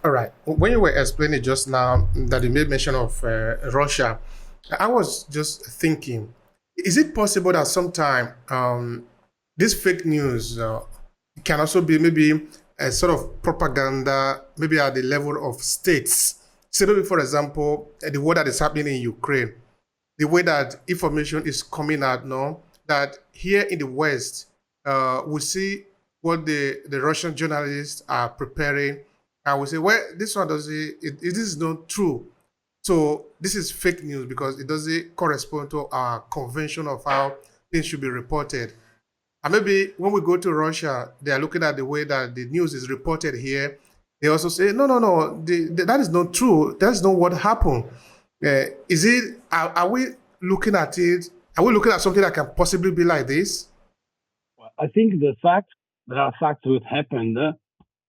All right. When you were explaining just now that you made mention of Russia, I was just thinking, is it possible that sometime this fake news can also be maybe a sort of propaganda, maybe at the level of states? Say maybe, for example, the war that is happening in Ukraine, the way that information is coming out now, that here in the West, we see what the Russian journalists are preparing, and we say, well, this one doesn't, it is not true. So this is fake news because it doesn't correspond to our convention of how things should be reported. And maybe when we go to Russia, they are looking at the way that the news is reported here. They also say, no, no, no, that is not true. That's not what happened. Is it? Are we looking at it? Are we looking at something that can possibly be like this? I think there are facts that happened,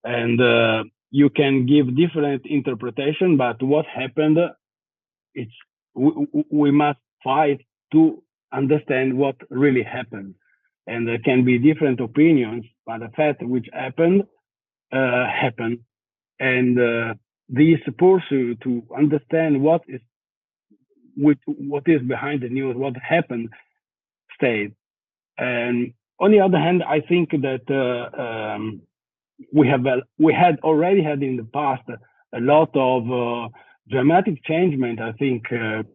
and you can give different interpretation. But what happened? It's we must fight to understand what really happened, and there can be different opinions, but the fact which happened happened, and this pursuit to understand what is behind the news, what happened, stayed. And on the other hand, I think that we had already had in the past a lot of dramatic changement. I think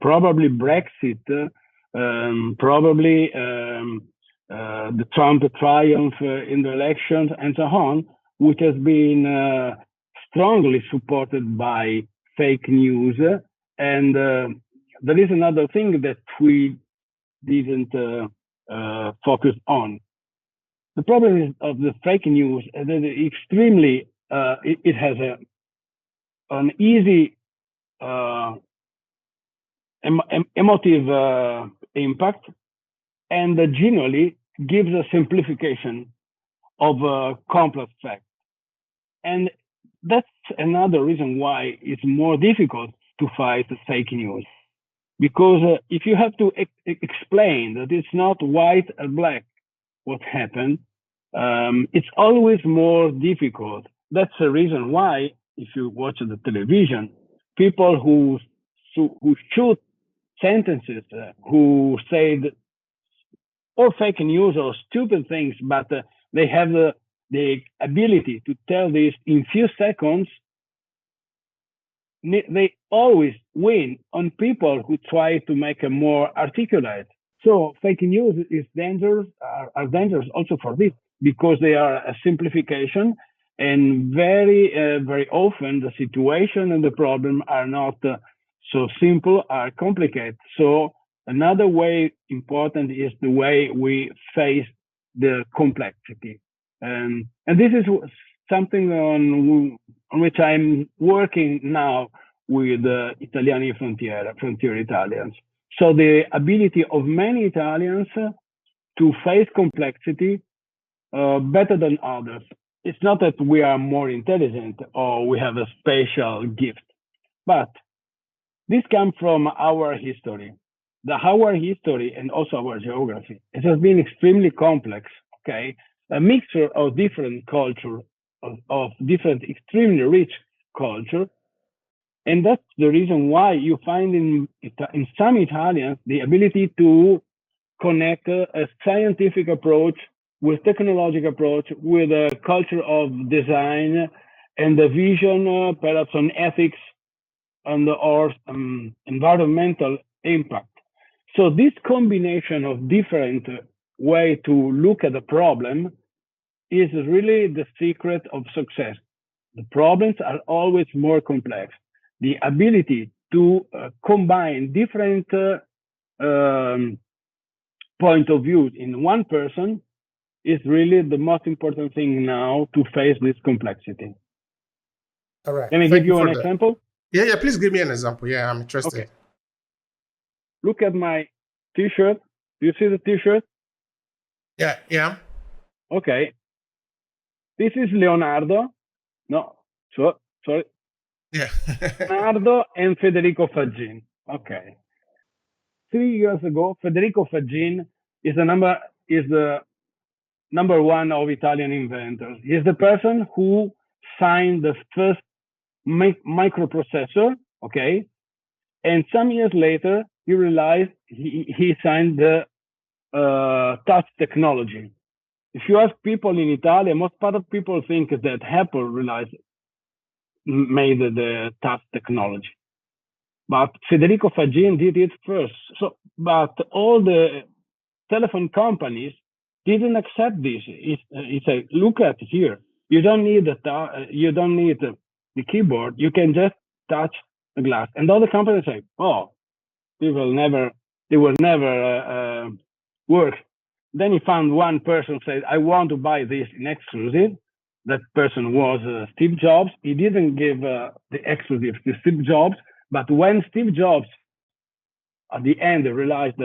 probably Brexit, probably the Trump triumph in the elections, and so on, which has been strongly supported by fake news. And there is another thing that we didn't focus on. The problem is of the fake news that extremely it has an easy emotive impact, and generally gives a simplification of complex facts. And that's another reason why it's more difficult to fight fake news. Because if you have to explain that it's not white or black what happened, it's always more difficult. That's the reason why, if you watch the television, people who shoot sentences, who say or fake news or stupid things, but they have the ability to tell this in few seconds, they always win on people who try to make a more articulate. So fake news is dangerous, are dangerous also for this, because they are a simplification, and very often the situation and the problem are not so simple, are complicated. So another way important is the way we face the complexity. And this is something on which I'm working now with Italiani Frontier Italians. So the ability of many Italians to face complexity better than others. It's not that we are more intelligent or we have a special gift, but this comes from our history. Our history and also our geography. It has been extremely complex, okay? A mixture of different culture, of different extremely rich culture. And that's the reason why you find in some Italians the ability to connect a scientific approach with technological approach, with a culture of design and the vision, perhaps on ethics and or environmental impact. So this combination of different way to look at the problem is really the secret of success. The problems are always more complex. The ability to combine different point of views in one person is really the most important thing now to face this complexity. All right. Can I give you an example? Yeah, please give me an example. Yeah, I'm interested. Okay. Look at my t-shirt. Do you see the t-shirt? Yeah. Okay. This is Leonardo. No, sorry. Yeah. Leonardo and Federico Faggin. Okay. 3 years ago, Federico Faggin is the number one of Italian inventors. He's the person who signed the first microprocessor, okay? And some years later, he realized he signed the touch technology. If you ask people in Italy, most part of people think that Apple made the touch technology. But Federico Faggin did it first. So, but all the telephone companies didn't accept this. He said, "Look at here. You don't need the keyboard. You can just touch the glass." And all the companies say, "Oh, they will never work." Then he found one person said, "I want to buy this in exclusive." That person was Steve Jobs. He didn't give the exclusive to Steve Jobs, but when Steve Jobs at the end realized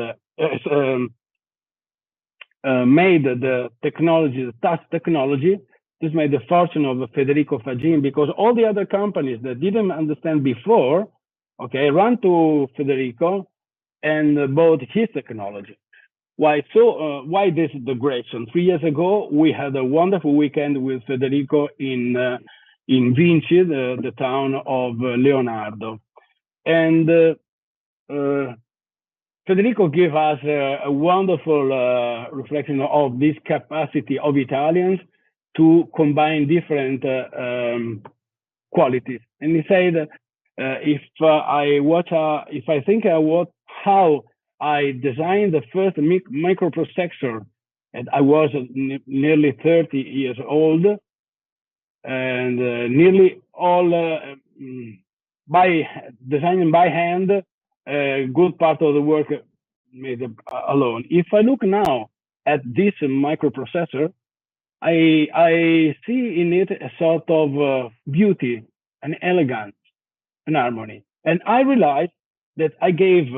made the technology, the touch technology, this made the fortune of Federico Faggin, because all the other companies that didn't understand before, okay, ran to Federico and bought his technology. Why so? Why this digression? 3 years ago, we had a wonderful weekend with Federico in Vinci, the town of Leonardo, and Federico gave us a wonderful reflection of this capacity of Italians to combine different qualities. And he said, if I think about how I designed the first microprocessor, and I was nearly 30 years old, and nearly all by designing by hand, a good part of the work made alone. If I look now at this microprocessor, I see in it a sort of beauty, an elegance, an harmony. And I realized that I gave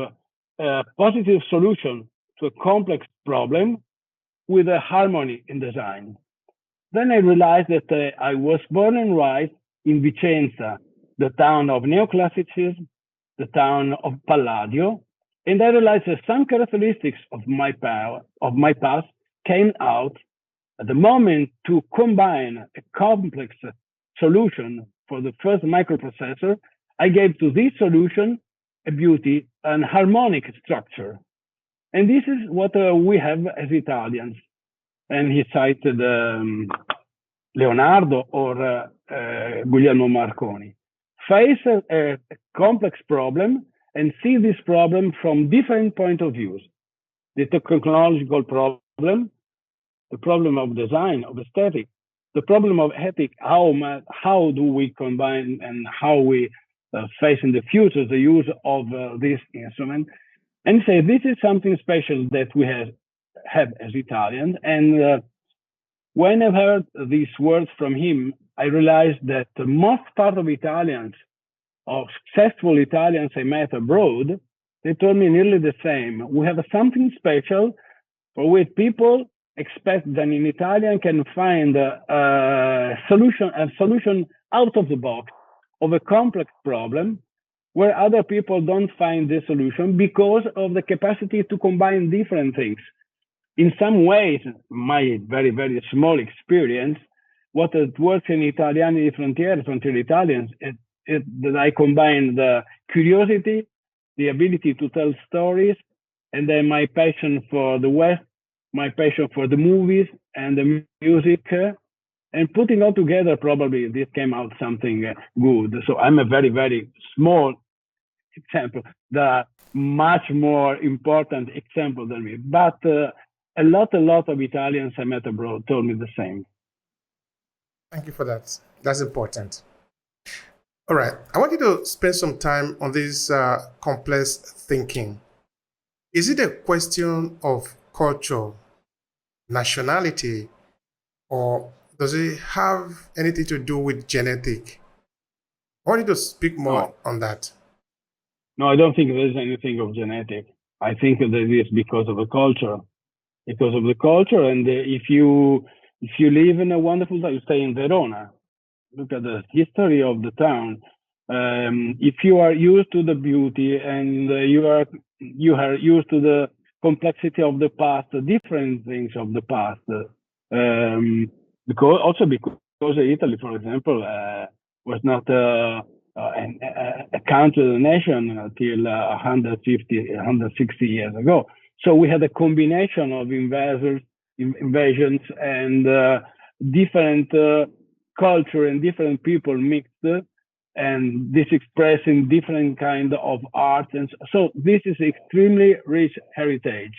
a positive solution to a complex problem with a harmony in design. Then I realized that I was born and raised in Vicenza, the town of neoclassicism, the town of Palladio, and I realized that some characteristics of my past came out at the moment to combine a complex solution for the first microprocessor. I gave to this solution a beauty, an harmonic structure. And this is what we have as Italians. And he cited Leonardo or Guglielmo Marconi. Face a complex problem and see this problem from different point of views. The technological problem, the problem of design, of aesthetic, the problem of ethic, how do we combine and how we face in the future the use of this instrument, and say this is something special that we have as Italians. And when I heard these words from him, I realized that most part of Italians, of successful Italians I met abroad, they told me nearly the same. We have something special for which people expect that an Italian can find a solution out of the box of a complex problem where other people don't find the solution because of the capacity to combine different things. In some ways, my very, very small experience, what works in Italiani di Frontiere, Frontier Italians, is that I combine the curiosity, the ability to tell stories, and then my passion for the West, my passion for the movies and the music, and putting all together, probably this came out something good. So I'm a very, very small example, the much more important example than me. But a lot of Italians I met abroad told me the same. Thank you for that. That's important. All right. I want you to spend some time on this complex thinking. Is it a question of culture, nationality, or does it have anything to do with genetic? I want you to speak more on that. No, I don't think there's anything of genetic. I think that it is because of the culture. Because of the culture, and if you live in a wonderful town, you stay in Verona. Look at the history of the town. If you are used to the beauty and you are used to the complexity of the past, the different things of the past, because Italy, for example, was not and a country, a nation until 150, 160 years ago. So we had a combination of invasions, and different culture and different people mixed, and this expressing different kind of art. And so this is extremely rich heritage.